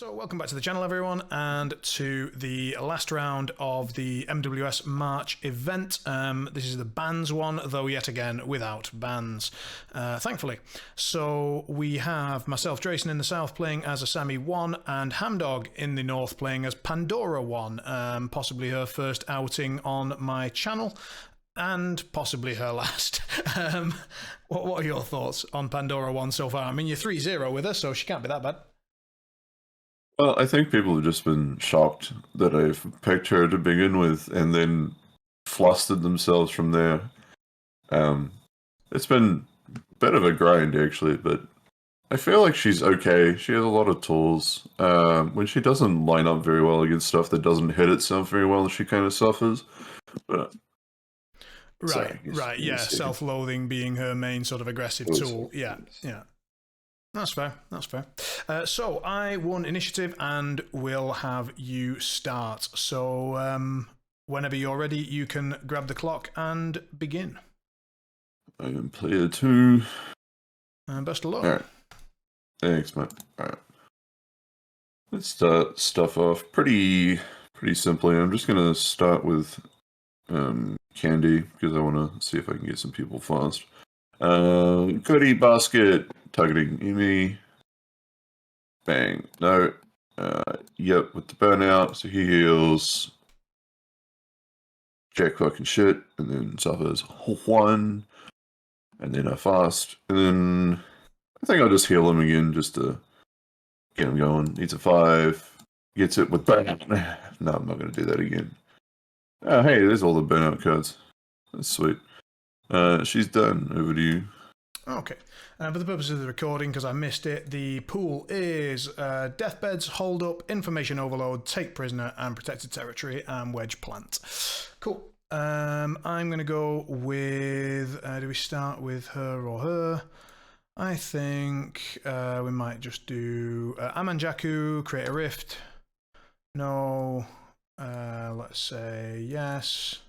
So welcome back to the channel, everyone, and to the last round of the MWS March event. This is the bans one, though yet again without bans, thankfully. So we have myself, Drayson, in the south playing as Asami 1, and Hamdog in the north playing as Pandora 1, possibly her first outing on my channel, and possibly her last. What are your thoughts on Pandora 1 so far? I mean, you're 3-0 with her, so she can't be that bad. Well, I think people have just been shocked that I've picked her to begin with and then flustered themselves from there. It's been a bit of a grind, actually, but I feel like she's okay. She has a lot of tools. When she doesn't line up very well against stuff that doesn't hit itself very well, she kind of suffers. But Right, yeah, self-loathing being her main sort of aggressive tool. Yeah. That's fair. So I won initiative and will have you start. So whenever you're ready, you can grab the clock and begin. I am player 2. And best of luck. All right. Thanks, mate. All right. Let's start stuff off pretty simply. I'm just going to start with Candy because I want to see if I can get some people fast. Goodie basket. Targeting Emi. Bang. No. Yep, with the burnout. So he heals. Jack fucking shit. And then suffers 1. And then I fast. And then I think I'll just heal him again just to get him going. Needs a 5. Gets it with burnout. No, I'm not going to do that again. Oh, hey, there's all the burnout cards. That's sweet. She's done. Over to you. Okay. For the purpose of the recording, because I missed it, the pool is Deathbeds, Hold Up, Information Overload, Take Prisoner, and Protected Territory, and Wedge Plant. Cool. I'm going to go with... do we start with her or her? I think we might just do Amanjaku, Create a Rift. No. Let's say yes.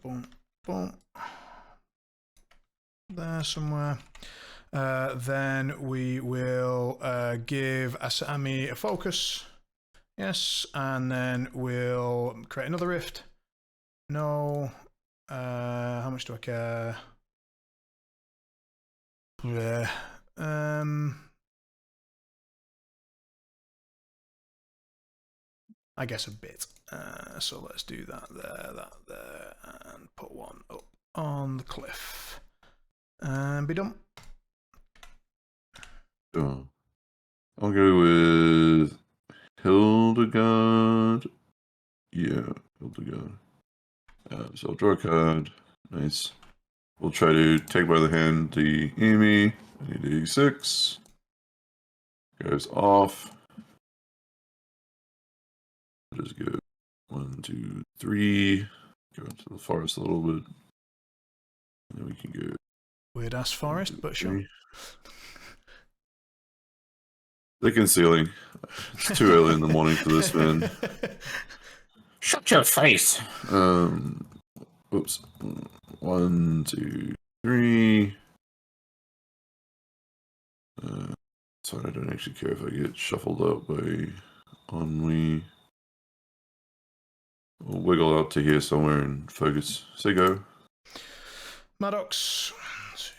Boom, boom. There somewhere. Then we will give Asami a focus. Yes, and then we'll create another rift. No. How much do I care? Yeah. I guess a bit. So let's do that there, and put one up on the cliff. And be done. Oh. I'll go with Hildegard. Yeah, Hildegard. So I'll draw a card. Nice. We'll try to take by the hand the Amy. I need a 6. Goes off. I'll just go 1, 2, 3. Go into the forest a little bit. And then we can go. Weird ass forest, but sure. The concealing. It's too early in the morning for this, man. Shut your face. Oops. 1, 2, 3. So I don't actually care if I get shuffled up by Ennui. We'll wiggle up to here somewhere and focus. Say go. Maddox. 1, 2,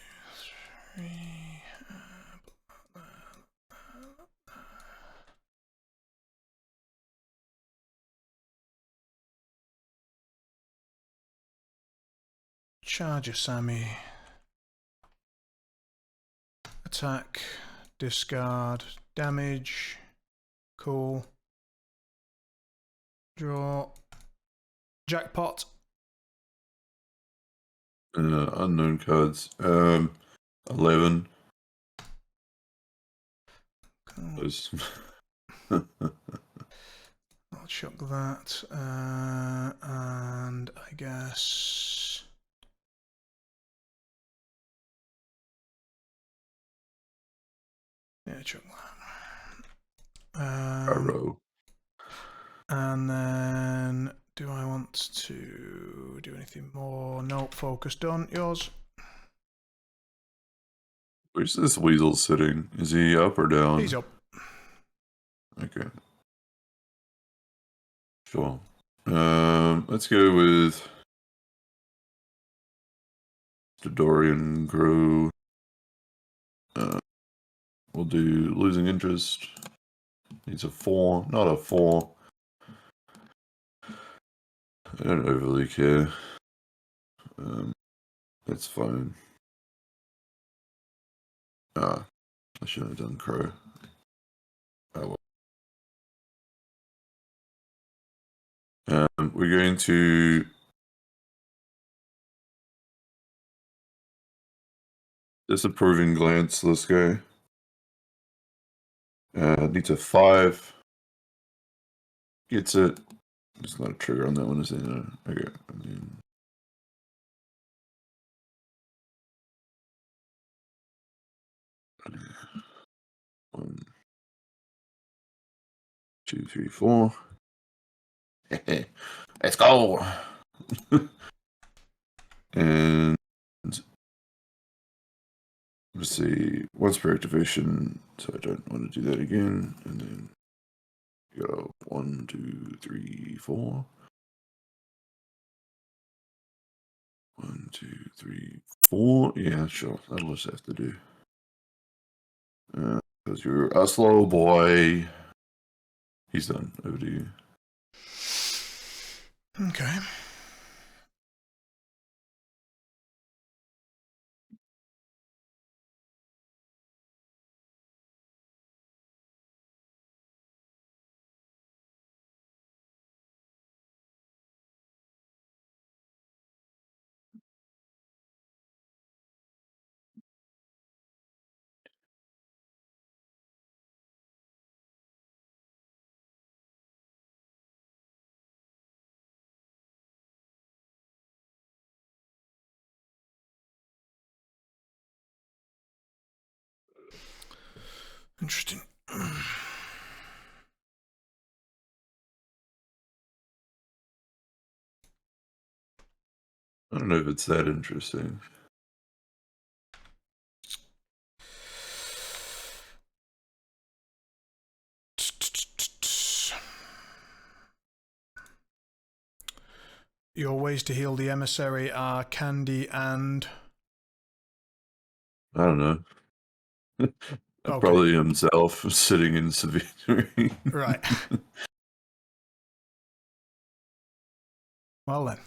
3. Charge Asami. Attack. Discard. Damage. Cool. Draw. Jackpot. Unknown cards. 11. Cool. I'll chuck that. And I guess... yeah, chuck that. Arrow. And then, do I want to do anything more? Nope, focus done. Yours. Where's this weasel sitting? Is he up or down? He's up. Okay. Sure. Let's go with the Dorian Grow. We'll do losing interest. Needs a 4, not a 4. I don't overly care. That's fine. I shouldn't have done Crow. Oh well. We're going to disapproving glance. Let's go. Needs a 5. Gets it. There's not a trigger on that one, is there? No. Okay. And then 1, 2, 3, 4. Let's go. And let's see, once per activation, so I don't want to do that again. And then go 1, 2, 3, 4. 1, 2, 3, 4. Yeah, sure. That'll just have to do. Because you're a slow boy. He's done. Over to you. Okay. Interesting. I don't know if it's that interesting. Your ways to heal the emissary are candy and... I don't know. Okay. Probably himself sitting in severe. Right. Well then.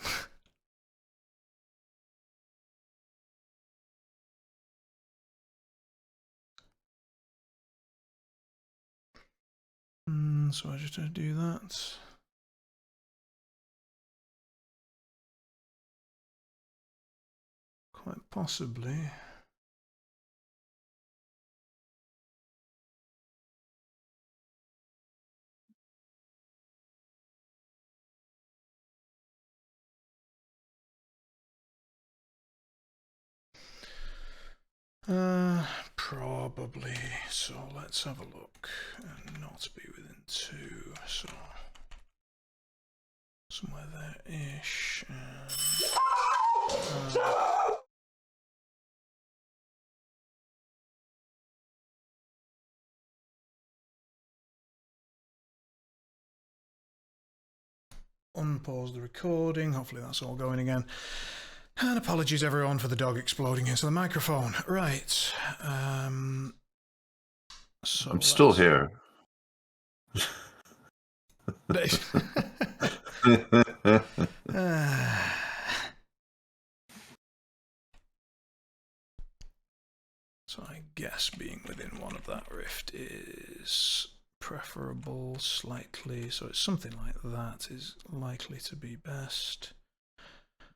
So I just have to do that. Quite possibly. Probably. So let's have a look. And not be within 2. So somewhere there-ish. Unpause the recording. Hopefully that's all going again. And apologies everyone for the dog exploding into the microphone. Right. So I'm still here. So I guess being within 1 of that rift is preferable slightly. So it's something like that is likely to be best.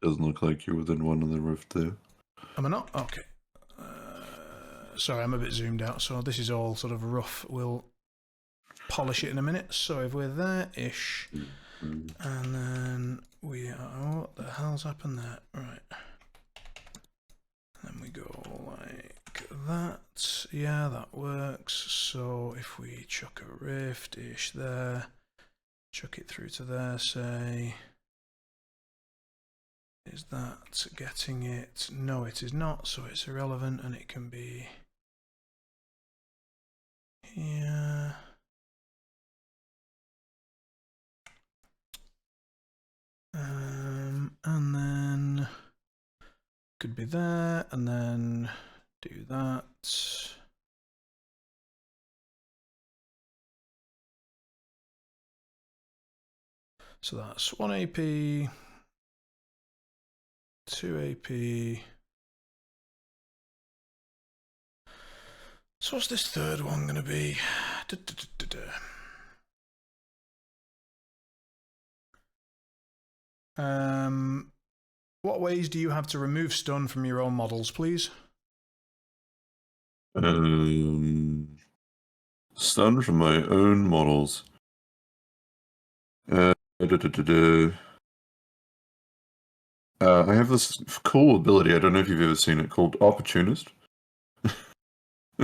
Doesn't look like you're within 1 of the rift there. Am I not? Okay. Sorry, I'm a bit zoomed out. So this is all sort of rough. We'll polish it in a minute. So if we're there-ish, and then we are... Oh, what the hell's happened there? Right. Then we go like that. Yeah, that works. So if we chuck a rift-ish there, chuck it through to there, say... Is that getting it? No, it is not, so it's irrelevant, and it can be here. And then could be there, and then do that. So that's 1 AP, 2 AP. So what's this third one going to be? What ways do you have to remove stun from your own models, please? Stun from my own models. I have this cool ability. I don't know if you've ever seen it, called Opportunist.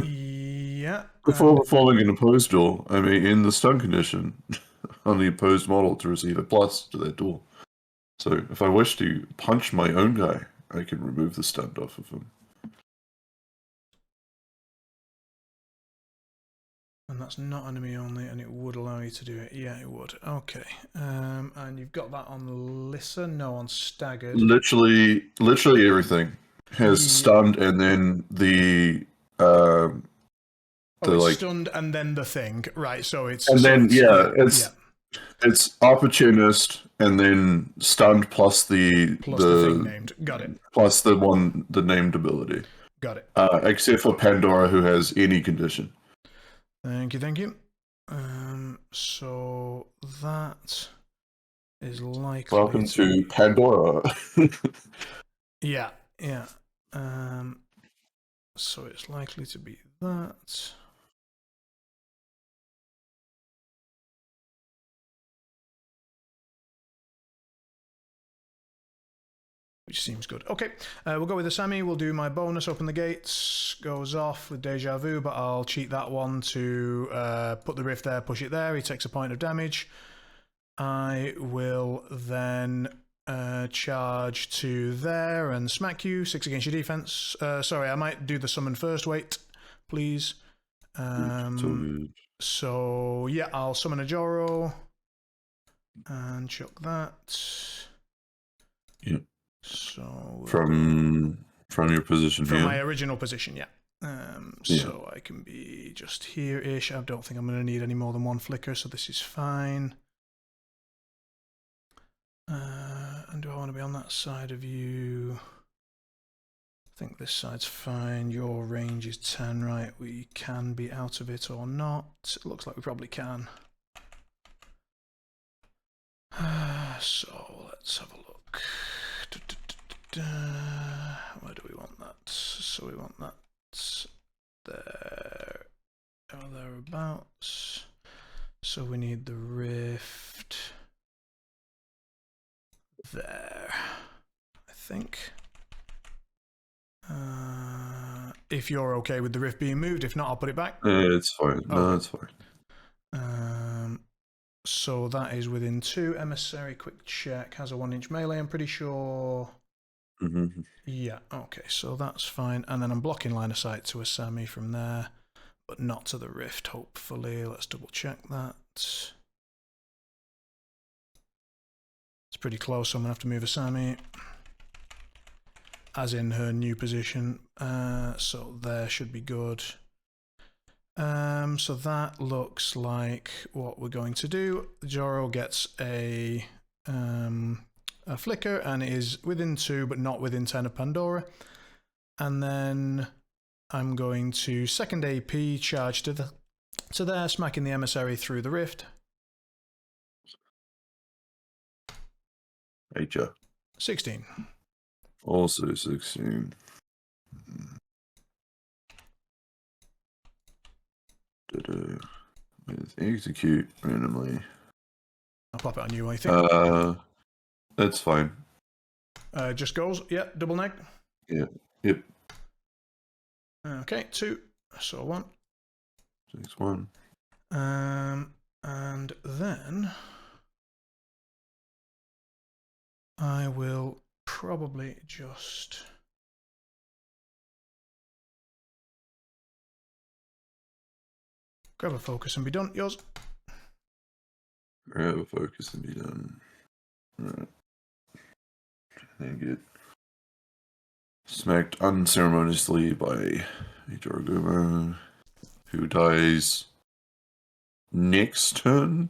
Yeah. Before performing an opposed duel, I may end the stun condition on the opposed model to receive a plus to that duel. So if I wish to punch my own guy, I can remove the stun off of him. And that's not enemy only, and it would allow you to do it. Yeah, it would. Okay. And you've got that on Lissa? No, on Staggered. Literally everything has stunned, and then the it's like stunned and then the thing, right? So it's and so then it's it's opportunist and then stunned plus the thing named. Got it. Plus the named ability. Got it. Except for Pandora, who has any condition. Thank you. So that is likely. Welcome to Pandora. Yeah. So it's likely to be that. Which seems good. Okay, we'll go with the Sammy. We'll do my bonus. Open the gates. Goes off with Deja Vu, but I'll cheat that one to put the rift there, push it there. He takes a point of damage. I will then charge to there and smack you. 6 against your defense. Sorry, I might do the summon first. Wait, please. So yeah, I'll summon a Joro and chuck that. Yeah. So from your position from here. my original position, yeah. So I can be just here-ish. I don't think I'm going to need any more than one flicker, so this is fine. And do I want to be on that side of you? I think this side's fine. Your range is 10, right? We can be out of it or not. It looks like we probably can. So let's have a look. Where do we want that? So we want that there or thereabouts. So we need the rift there, I think. If you're okay with the rift being moved, if not, I'll put it back. It's fine. No, it's fine. So that is within 2. Emissary, quick check, has a 1-inch melee, I'm pretty sure. Mm-hmm. Yeah, okay, so that's fine. And then I'm blocking line of sight to a Sammy from there, but not to the rift, hopefully. Let's double check that. It's pretty close, so I'm going to have to move a Sammy. As in her new position. So there should be good. So that looks like what we're going to do. Joro gets a flicker and is within 2 but not within 10 of Pandora. And then I'm going to second AP charge to there, smacking the emissary through the rift. H 16. Also 16. Execute randomly. I'll pop it on you, I think. That's fine. Just goes. Yeah, double neg. Yeah. Yep. Okay, 2. So 1. 6, 1. And then I will probably just grab a focus and be done. Yours. Grab a focus and be done. All right. and get smacked unceremoniously by a Jorguma who dies next turn.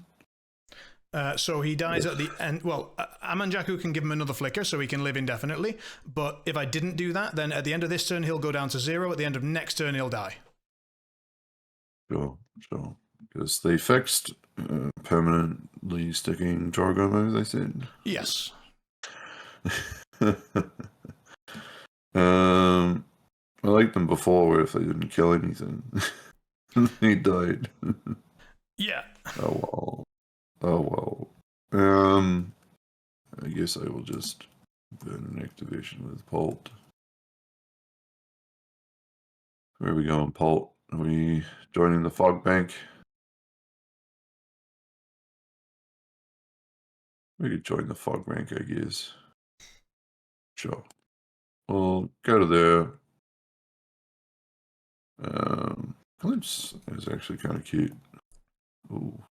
So he dies at the end. Well, Amanjaku can give him another flicker so he can live indefinitely. But if I didn't do that, then at the end of this turn, he'll go down to 0. At the end of next turn, he'll die. Sure. Because they fixed permanently sticking Jorguma, they said. Yes. I liked them before where if they didn't kill anything, he died. Yeah. Oh well. I guess I will just burn an activation with Pult. Where are we going, Pult? Are we joining the Fog Bank? We could join the Fog Bank, I guess. Sure. We'll go to there. Glimpse is actually kind of cute. Ooh.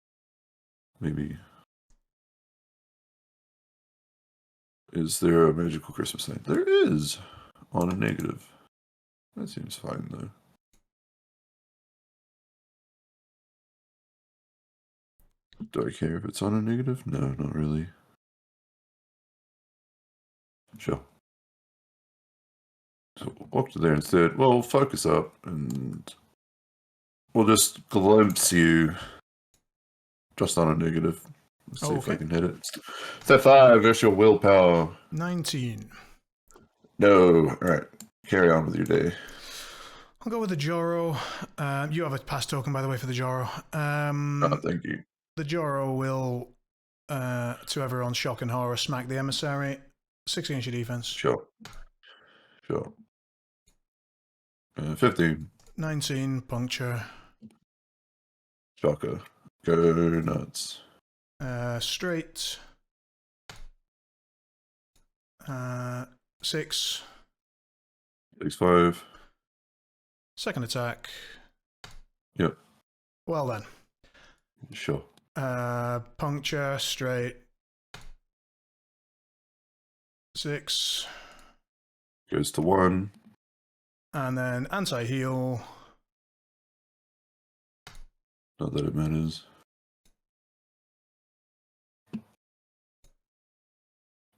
Maybe. Is there a magical Christmas night? There is. On a negative. That seems fine, though. Do I care if it's on a negative? No, not really. Sure. So walk to there instead. Well, focus up and we'll just glimpse you just on a negative. Let's see if I can hit it. Step 5, there's your willpower. 19. No. Alright. Carry on with your day. I'll go with the Joro. You have a pass token, by the way, for the Joro. Thank you. The Joro will, to everyone's shock and horror, smack the emissary. 6 against your defense. Sure. 15. 19, puncture. Shocker. Go nuts. Straight. 6. 6-5. Second attack. Yep. Well then. Sure. Puncture, straight. 6. Goes to 1. And then anti-heal. Not that it matters.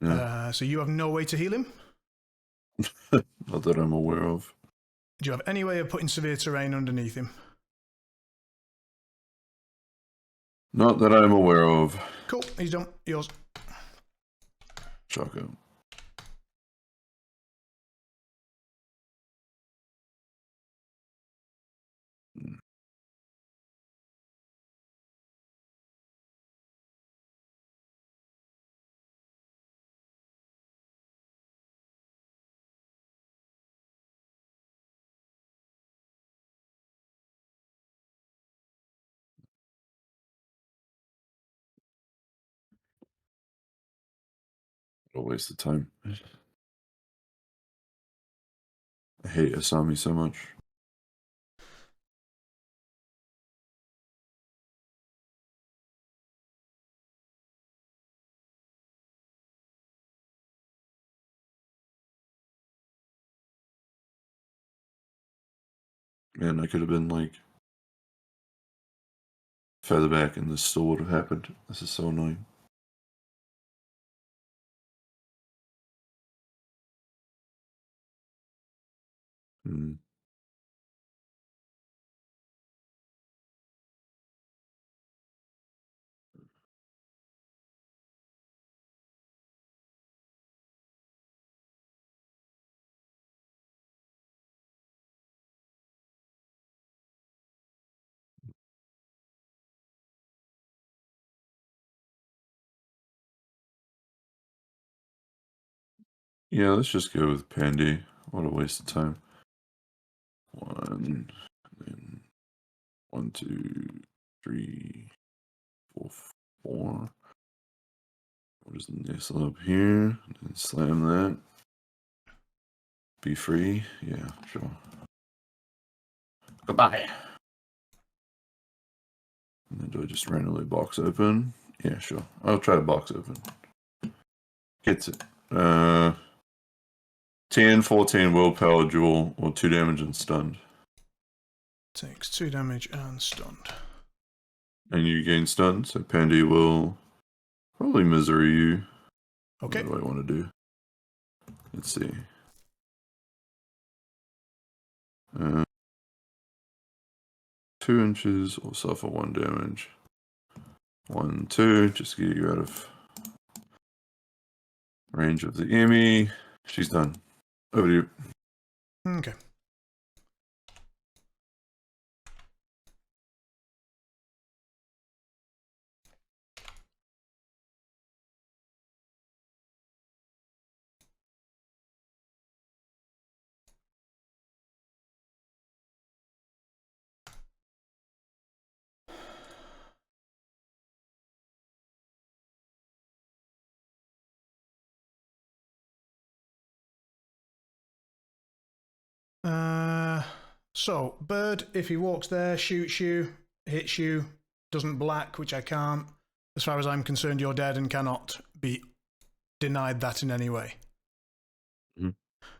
Yeah. So you have no way to heal him? Not that I'm aware of. Do you have any way of putting severe terrain underneath him? Not that I'm aware of. Cool, he's done. Yours. Shocker. What a waste of time. I hate Asami so much. Man, I could have been like further back and this still would have happened. This is so annoying. Yeah, let's just go with Pandy. What a waste of time. 1, then 1, 2, 3, 4, 4. We'll just nestle up here and slam that. Be free? Yeah, sure. Goodbye. And then do I just randomly box open? Yeah, sure. I'll try to box open. Gets it. 10, 14 willpower duel, or 2 damage and stunned. Takes 2 damage and stunned. And you gain stunned, so Pandy will probably misery you. Okay. What do I want to do? Let's see. 2 inches will suffer 1 damage. 1, 2, just get you out of range of the enemy. She's done. Over to you. Okay. So, bird, if he walks there, shoots you, hits you, doesn't black, which I can't. As far as I'm concerned, you're dead and cannot be denied that in any way. Mhm.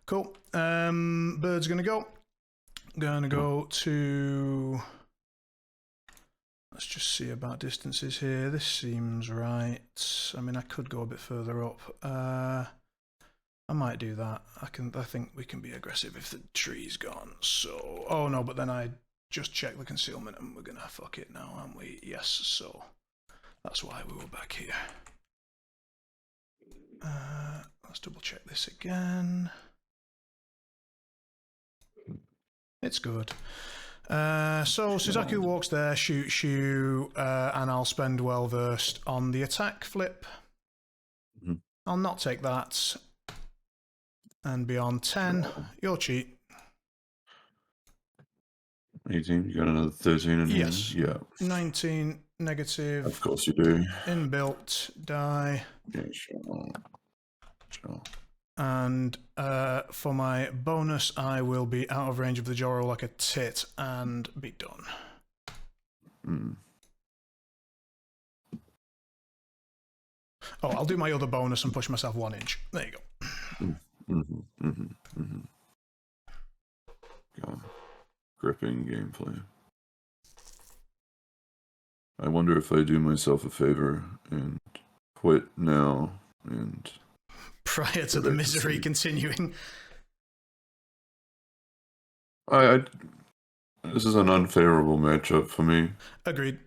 Cool. Bird's gonna go. Gonna go to... Let's just see about distances here. This seems right. I mean, I could go a bit further up. I might do that. I think we can be aggressive if the tree's gone. So, oh no, but then I just checked the concealment and we're gonna fuck it now, aren't we? Yes. So that's why we were back here. Let's double check this again. It's good. So Suzaku walks there, shoots you, and I'll spend well versed on the attack flip. Mhm. I'll not take that. And beyond 10, your cheat. 18, you got another 13 in Yes. hand? Yeah. 19 negative. Of course you do. Inbuilt die. Yeah, sure. Sure. And for my bonus, I will be out of range of the Joro like a tit and be done. Mm. Oh, I'll do my other bonus and push myself 1 inch. There you go. God. Gripping gameplay. I wonder if I do myself a favor and quit now and Prior to the misery continuing. This is an unfavorable matchup for me. Agreed.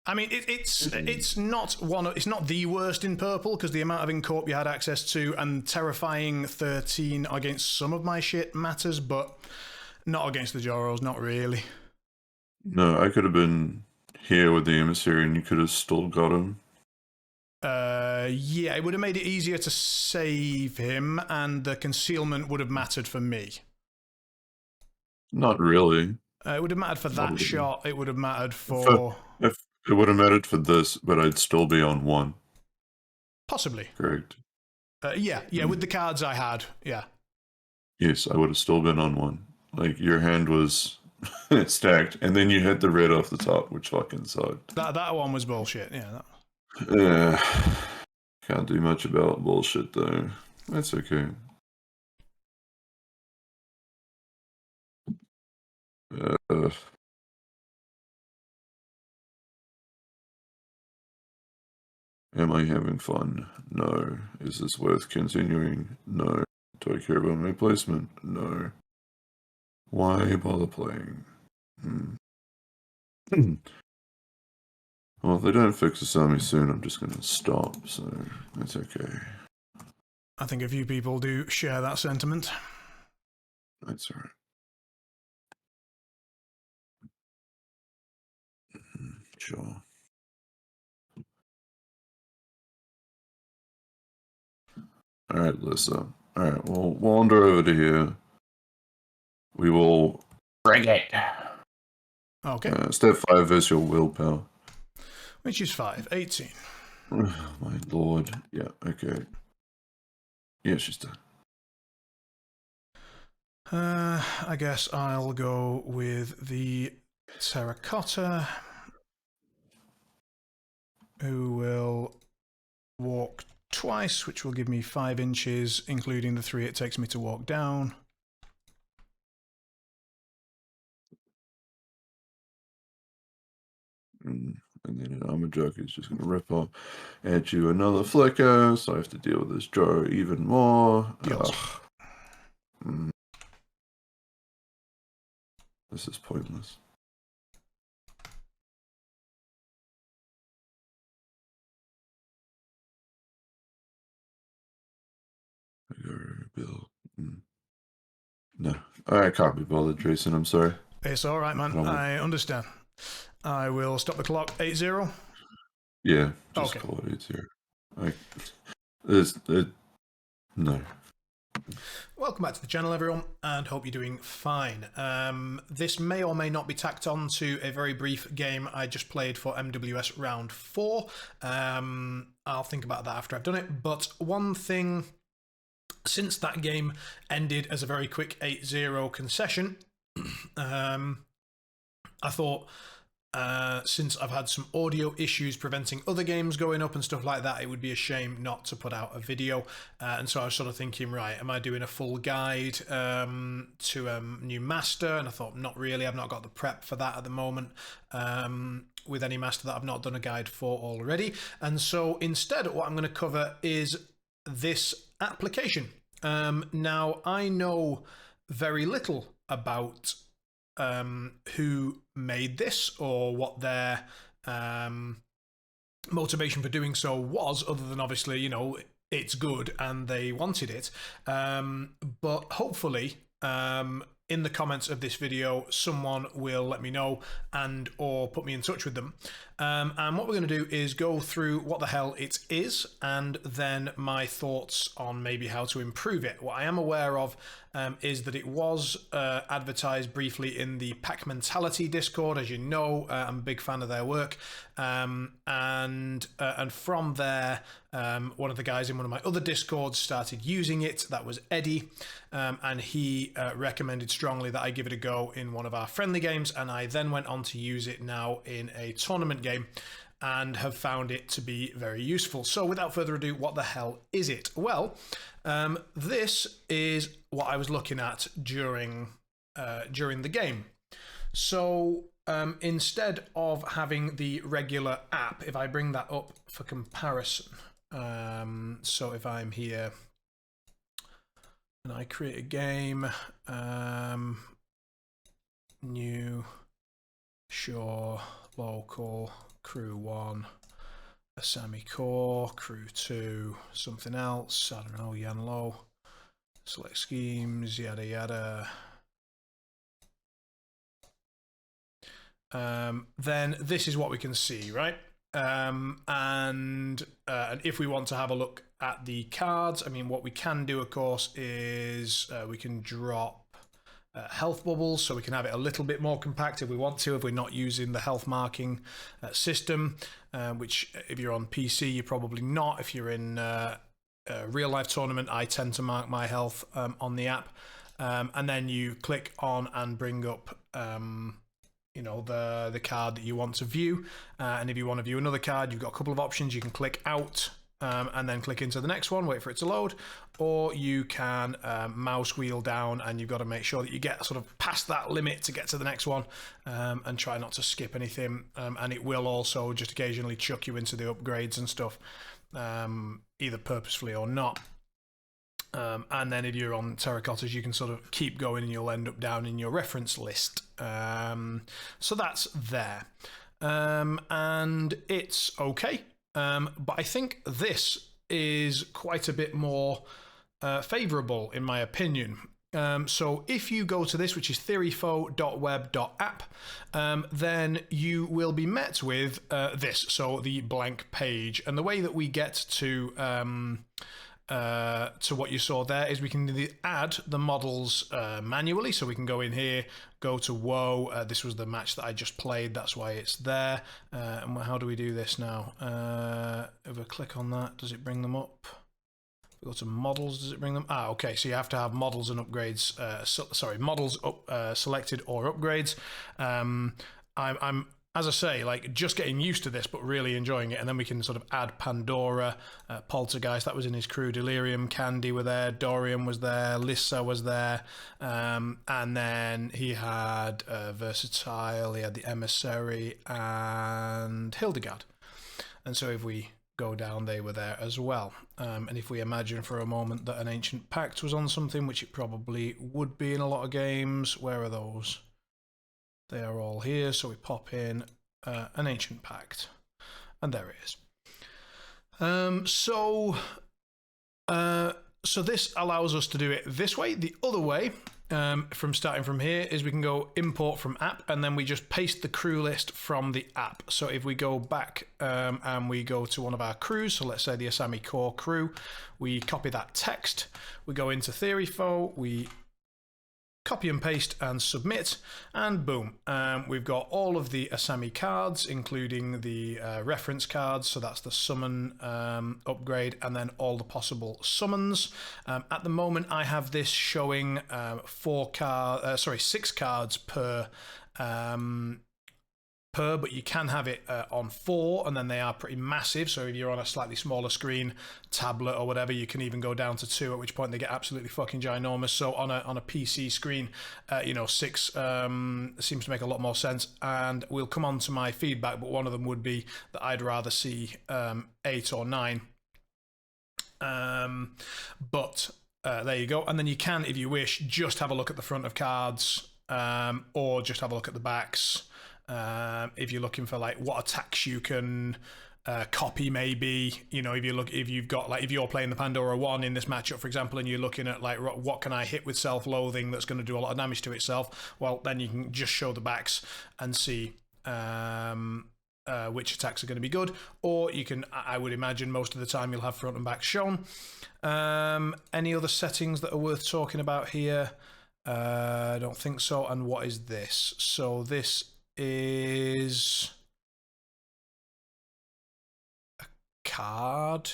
I mean, it's not the worst in purple because the amount of Incorp you had access to and terrifying 13 against some of my shit matters, but not against the Joros, not really. No, I could have been here with the emissary and you could have still got him. Yeah, it would have made it easier to save him, and the concealment would have mattered for me. Not really. It would have mattered for that really. shot. It would have mattered for... If it would have mattered for this, but I'd still be on 1. Possibly. Correct. Yeah, with the cards I had, yeah. Yes, I would have still been on 1. Like, your hand was stacked, and then you hit the red off the top, which fucking sucked. That one was bullshit, yeah. Can't do much about bullshit, though. That's okay. Am I having fun? No. Is this worth continuing? No. Do I care about my placement? No. Why bother playing? Well, if they don't fix this army soon, I'm just going to stop, so that's okay. I think a few people do share that sentiment. That's alright. Sure. Alright, Lissa. Alright, we'll wander over to here. We will... Bring it. Okay. Step 5 is your willpower. Which is 5. 18. Oh, my lord. Yeah, okay. Yeah, she's done. I guess I'll go with the terracotta, who will walk twice, which will give me 5 inches, including the 3 it takes me to walk down. And then an armor joke is just going to rip off, add you another flicker, so I have to deal with this Joe even more. This is pointless. Bill. No, I can't be bothered, Jason. I'm sorry. It's all right, man. I understand. I will stop the clock. 8-0. Yeah, just call it 8-0. No. Welcome back to the channel, everyone, and hope you're doing fine. This may or may not be tacked on to a very brief game I just played for MWS Round 4. I'll think about that after I've done it. But one thing, since that game ended as a very quick 8-0 concession, I thought, since I've had some audio issues preventing other games going up and stuff like that, it would be a shame not to put out a video. And so I was sort of thinking, right, am I doing a full guide to new master? And I thought, not really. I've not got the prep for that at the moment with any master that I've not done a guide for already. And so instead, what I'm going to cover is this application. Now, I know very little about who made this or what their motivation for doing so was, other than obviously, you know, it's good and they wanted it. But hopefully, in the comments of this video, someone will let me know and or put me in touch with them. And what we're going to do is go through what the hell it is and then my thoughts on maybe how to improve it. What I am aware of is that it was advertised briefly in the Pack Mentality Discord. As you know, I'm a big fan of their work. And from there, one of the guys in one of my other Discords started using it. That was Eddie. And he recommended strongly that I give it a go in one of our friendly games. And I then went on to use it now in a tournament game and have found it to be very useful. So without further ado, what the hell is it? Well, this is what I was looking at during the game. So instead of having the regular app, if I bring that up for comparison, so if I'm here and I create a game, new, sure, local, crew 1, Asami core, crew 2, something else, I don't know, Yanlo, select schemes, yada yada. Then this is what we can see, right? And if we want to have a look at the cards, I mean, what we can do, of course, is we can drop health bubbles, so we can have it a little bit more compact if we want to, if we're not using the health marking system, which if you're on PC, you're probably not. If you're in a real life tournament, I tend to mark my health on the app, and then you click on and bring up you know, the card that you want to view, and if you want to view another card, you've got a couple of options. You can click out and then click into the next one, wait for it to load, or you can mouse wheel down, and you've got to make sure that you get sort of past that limit to get to the next one, and try not to skip anything, and it will also just occasionally chuck you into the upgrades and stuff, either purposefully or not. And then if you're on terracottas, you can sort of keep going and you'll end up down in your reference list. So that's there. And it's okay. But I think this is quite a bit more favorable, in my opinion. So if you go to this, which is theoryfaux.web.app, then you will be met with this, so the blank page. And the way that we get to what you saw there is we can add the models manually, so we can go in here, go to woe. This was the match that I just played, that's why it's there. And how do we do this now? If I click on that, does it bring them up? If we go to models, does it bring them? Okay, so you have to have models and upgrades, sorry, models up, selected or upgrades. I'm as I say, like just getting used to this, but really enjoying it. And then we can sort of add Pandora, Poltergeist, that was in his crew, Delirium, Candy were there, Dorian was there, Lissa was there, and then he had Versatile, he had the Emissary, and Hildegard. And so if we go down, they were there as well. And if we imagine for a moment that an Ancient Pact was on something, which it probably would be in a lot of games, where are those? They are all here, so we pop in an Ancient Pact, and there it is. So this allows us to do it this way. The other way, from starting from here, is we can go import from app, and then we just paste the crew list from the app. So if we go back and we go to one of our crews, so let's say the Asami core crew, we copy that text, we go into Theoryfaux, we copy and paste and submit, and boom, we've got all of the Asami cards, including the reference cards, so that's the summon upgrade, and then all the possible summons. At the moment I have this showing 6 cards per, but you can have it on 4, and then they are pretty massive. So if you're on a slightly smaller screen, tablet or whatever, you can even go down to 2, at which point they get absolutely fucking ginormous. So on a PC screen, 6 seems to make a lot more sense. And we'll come on to my feedback, but one of them would be that I'd rather see 8 or 9. But there you go. And then you can, if you wish, just have a look at the front of cards, or just have a look at the backs. If you're looking for like what attacks you can copy, maybe, if you're playing the Pandora 1 in this matchup, for example, and you're looking at like what can I hit with self-loathing that's going to do a lot of damage to itself, well, then you can just show the backs and see which attacks are going to be good. Or you can, I would imagine most of the time you'll have front and back shown. Any other settings that are worth talking about here? I don't think so. And what is this? So this is a card.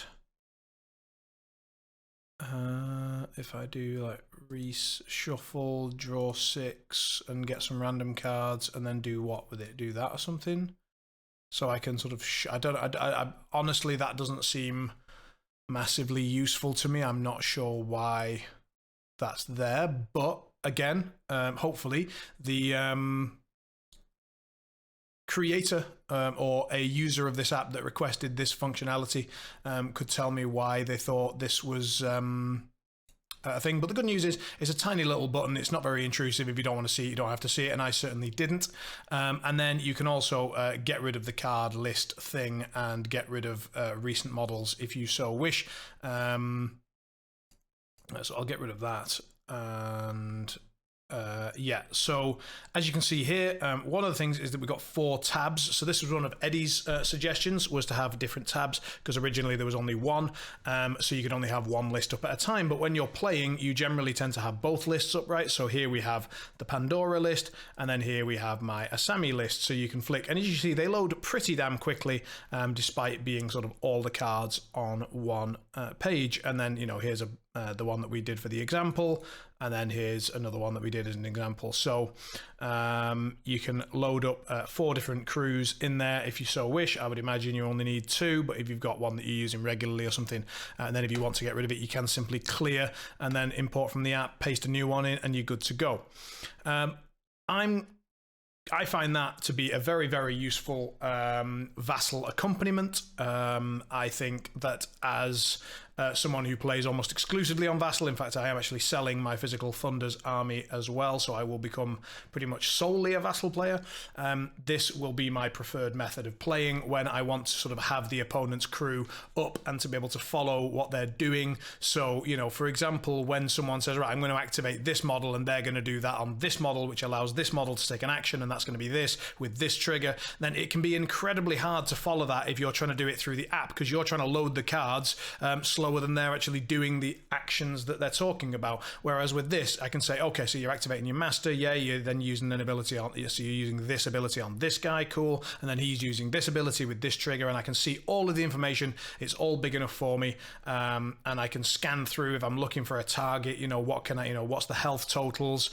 If I do like reshuffle, draw 6 and get some random cards, and then do what with it? Do that or something? So I can sort of I honestly, that doesn't seem massively useful to me. I'm not sure why that's there, but again, hopefully the creator or a user of this app that requested this functionality could tell me why they thought this was a thing. But the good news is it's a tiny little button. It's not very intrusive. If you don't want to see it, you don't have to see it, and I certainly didn't. And then you can also get rid of the card list thing and get rid of recent models if you so wish. So I'll get rid of that. And yeah, so as you can see here, one of the things is that we've got 4 tabs. So this was one of Eddie's suggestions, was to have different tabs, because originally there was only 1, so you could only have 1 list up at a time. But when you're playing, you generally tend to have both lists up, right? So here we have the Pandora list, and then here we have my Asami list. So you can flick, and as you see, they load pretty damn quickly, despite being sort of all the cards on one page. And then, here's the one that we did for the example, and then here's another one that we did as an example. So you can load up 4 different crews in there if you so wish. I would imagine you only need 2, but if you've got one that you're using regularly or something, and then if you want to get rid of it, you can simply clear and then import from the app, paste a new one in, and you're good to go. I find that to be a very, very useful vassal accompaniment. I think that as someone who plays almost exclusively on Vassal, in fact I am actually selling my Physical Thunders army as well, so I will become pretty much solely a Vassal player. This will be my preferred method of playing when I want to sort of have the opponent's crew up and to be able to follow what they're doing. So, for example, when someone says, right, I'm going to activate this model and they're going to do that on this model, which allows this model to take an action, and that's going to be this with this trigger, then it can be incredibly hard to follow that if you're trying to do it through the app, because you're trying to load the cards slower than they're actually doing the actions that they're talking about. Whereas with this, I can say, okay, so you're activating your master, yeah, you're then using an ability on, so you're using this ability on this guy, cool, and then he's using this ability with this trigger, and I can see all of the information. It's all big enough for me, and I can scan through if I'm looking for a target, what can I, what's the health totals,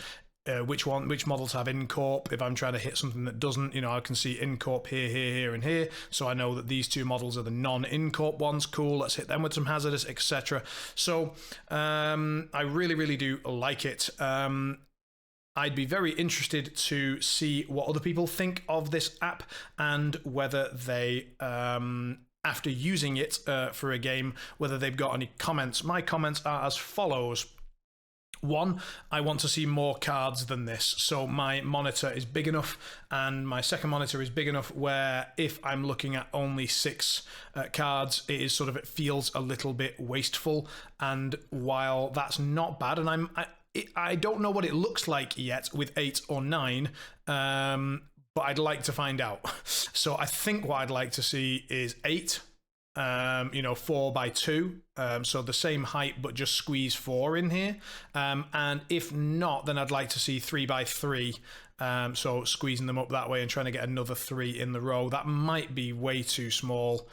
which models have Incorp. If I'm trying to hit something that doesn't, I can see Incorp here, here, here, and here. So I know that these two models are the non-Incorp ones. Cool, let's hit them with some hazardous, etc. So I really, really do like it. I'd be very interested to see what other people think of this app and whether they, after using it for a game, whether they've got any comments. My comments are as follows. 1, I want to see more cards than this. So my monitor is big enough and my second monitor is big enough where if I'm looking at only 6 cards, it feels a little bit wasteful. And while that's not bad, and I don't know what it looks like yet with 8 or 9, but I'd like to find out. So I think what I'd like to see is 8, 4 by 2, so the same height but just squeeze 4 in here. And if not, then I'd like to see 3 by 3, so squeezing them up that way and trying to get another 3 in the row. That might be way too small.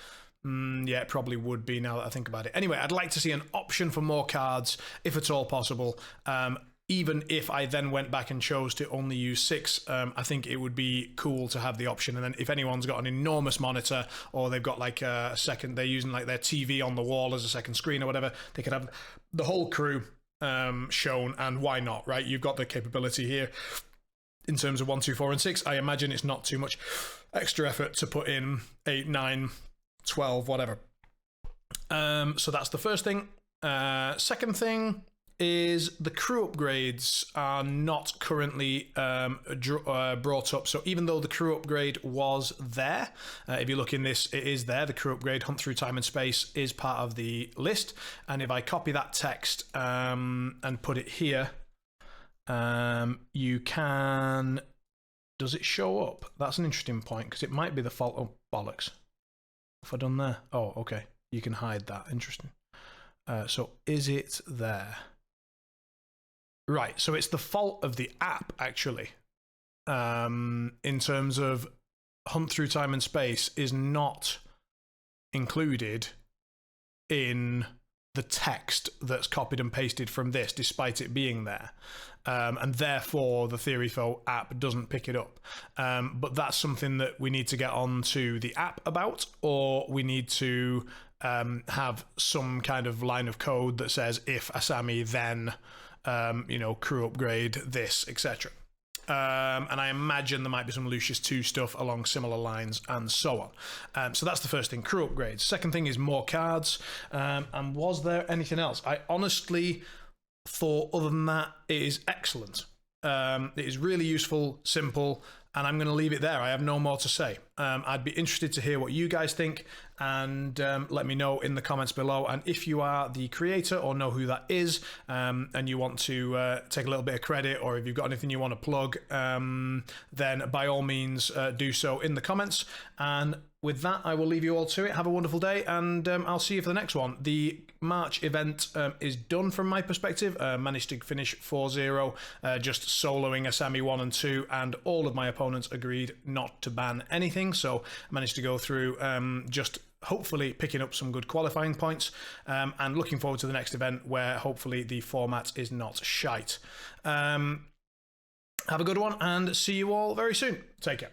Yeah, it probably would be now that I think about it. Anyway, I'd like to see an option for more cards, if at all possible. Even if I then went back and chose to only use 6, I think it would be cool to have the option. And then if anyone's got an enormous monitor or they've got like a second, they're using like their TV on the wall as a second screen or whatever, they could have the whole crew shown. And why not, right? You've got the capability here in terms of 1, 2, 4, and 6. I imagine it's not too much extra effort to put in 8, 9, 12, whatever. So that's the first thing. Second thing is the crew upgrades are not currently brought up. So even though the crew upgrade was there, if you look in this, it is there. The crew upgrade, Hunt Through Time and Space, is part of the list. And if I copy that text and put it here, you can... Does it show up? That's an interesting point, because it might be the fault. Oh, bollocks. What have I done there? Oh, okay. You can hide that. Interesting. So is it there? Right, so it's the fault of the app, actually, in terms of Hunt Through Time and Space is not included in the text that's copied and pasted from this, despite it being there. And therefore, the Theoryfaux app doesn't pick it up. But that's something that we need to get onto the app about, or we need to have some kind of line of code that says, if Asami, then... crew upgrade this, etc. And I imagine there might be some Lucius 2 stuff along similar lines and so on. So that's the first thing, crew upgrades. Second thing is more cards. And was there anything else? I honestly thought, other than that, it is excellent. It is really useful, simple, and I'm going to leave it there. I have no more to say. I'd be interested to hear what you guys think, and let me know in the comments below. And if you are the creator or know who that is, and you want to take a little bit of credit, or if you've got anything you want to plug, then by all means do so in the comments. And with that, I will leave you all to it. Have a wonderful day, and I'll see you for the next one. The March event is done from my perspective. Managed to finish 4-0, just soloing Asami 1 and 2, and all of my opponents agreed not to ban anything. So I managed to go through just hopefully picking up some good qualifying points, and looking forward to the next event where hopefully the format is not shite. Have a good one, and see you all very soon. Take care.